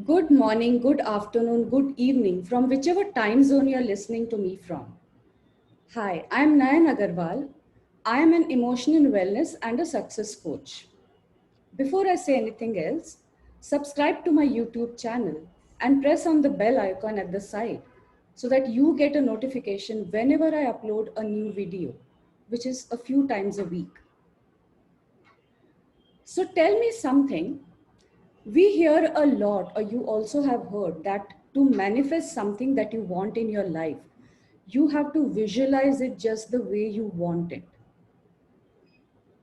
Good morning, good afternoon, good evening from whichever time zone you're listening to me from. Hi, I'm Nayan Agarwal. I am an emotional wellness and a success coach. Before I say anything else, subscribe to my YouTube channel and press on the bell icon at the side so that you get a notification whenever I upload a new video, which is a few times a week. So tell me something. We hear a lot, or you also have heard, that to manifest something that you want in your life, you have to visualize it just the way you want it.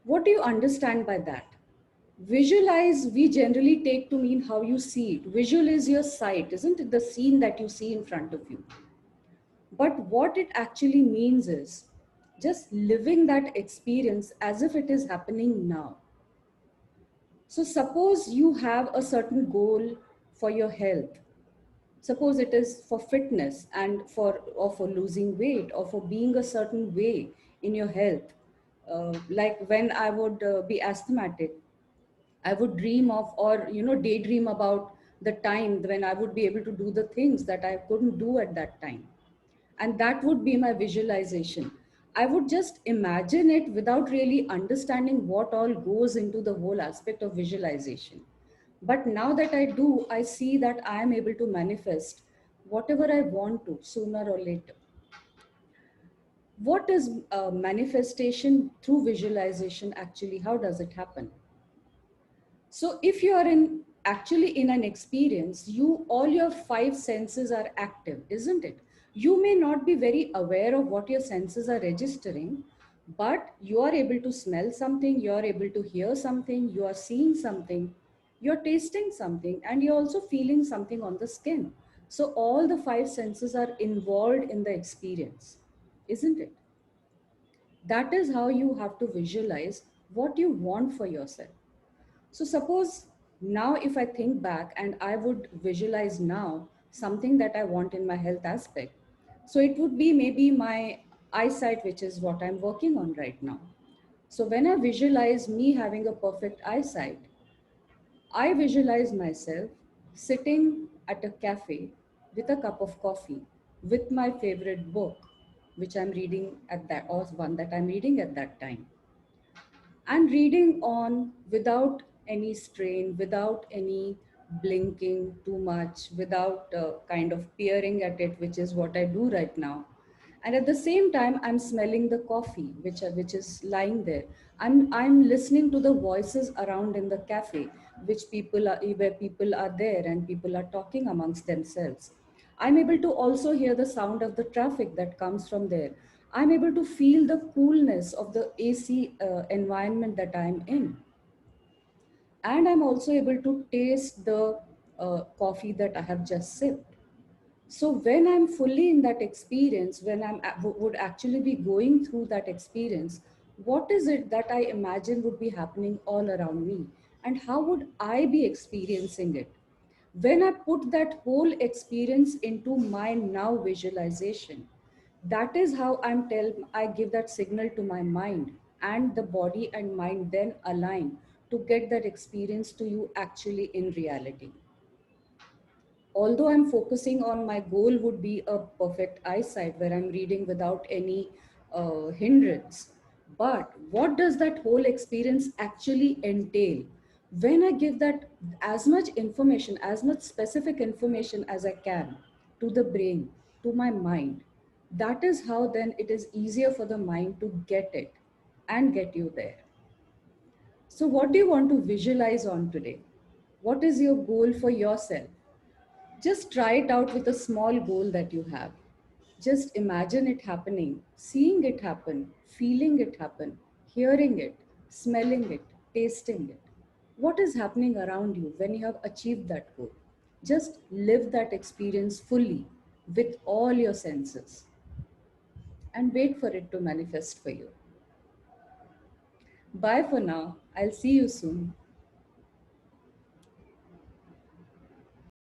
What do you understand by that? Visualize, we generally take to mean how you see it. Visual is your sight, isn't it? The scene that you see in front of you. But what it actually means is just living that experience as if it is happening now. So, suppose you have a certain goal for your health. Suppose it is for fitness and for losing weight or for being a certain way in your health. Like when I would be asthmatic, I would dream of, or daydream about the time when I would be able to do the things that I couldn't do at that time, and that would be my visualization. I would just imagine it without really understanding what all goes into the whole aspect of visualization. But now that I do, I see that I am able to manifest whatever I want to sooner or later. What is manifestation through visualization actually? How does it happen? So if you are in actually in an experience, you all your five senses are active, isn't it? You may not be very aware of what your senses are registering, but you are able to smell something, you are able to hear something, you are seeing something, you're tasting something, and you're also feeling something on the skin. So all the five senses are involved in the experience, isn't it? That is how you have to visualize what you want for yourself. So suppose now if I think back and I would visualize now something that I want in my health aspect. So it would be maybe my eyesight, which is what I'm working on right now. So when I visualize me having a perfect eyesight, I visualize myself sitting at a cafe with a cup of coffee with my favorite book, which I'm reading at that, or one that I'm reading at that time, and reading on without any strain, without any blinking too much, without kind of peering at it, which is what I do right now. And at the same time, I'm smelling the coffee, which is lying there. I'm listening to the voices around in the cafe, where people are there and people are talking amongst themselves. I'm able to also hear the sound of the traffic that comes from there. I'm able to feel the coolness of the AC environment that I'm in. And I'm also able to taste the coffee that I have just sipped. So when I'm fully in that experience, when would actually be going through that experience, what is it that I imagine would be happening all around me? And how would I be experiencing it? When I put that whole experience into my now visualization, that is how I give that signal to my mind, and the body and mind then align to get that experience to you actually in reality. Although I'm focusing on my goal would be a perfect eyesight where I'm reading without any hindrance. But what does that whole experience actually entail? When I give that as much information, as much specific information as I can to the brain, to my mind, that is how then it is easier for the mind to get it and get you there. So, what do you want to visualize on today? What is your goal for yourself? Just try it out with a small goal that you have. Just imagine it happening, seeing it happen, feeling it happen, hearing it, smelling it, tasting it. What is happening around you when you have achieved that goal? Just live that experience fully with all your senses and wait for it to manifest for you. Bye for now. I'll see you soon.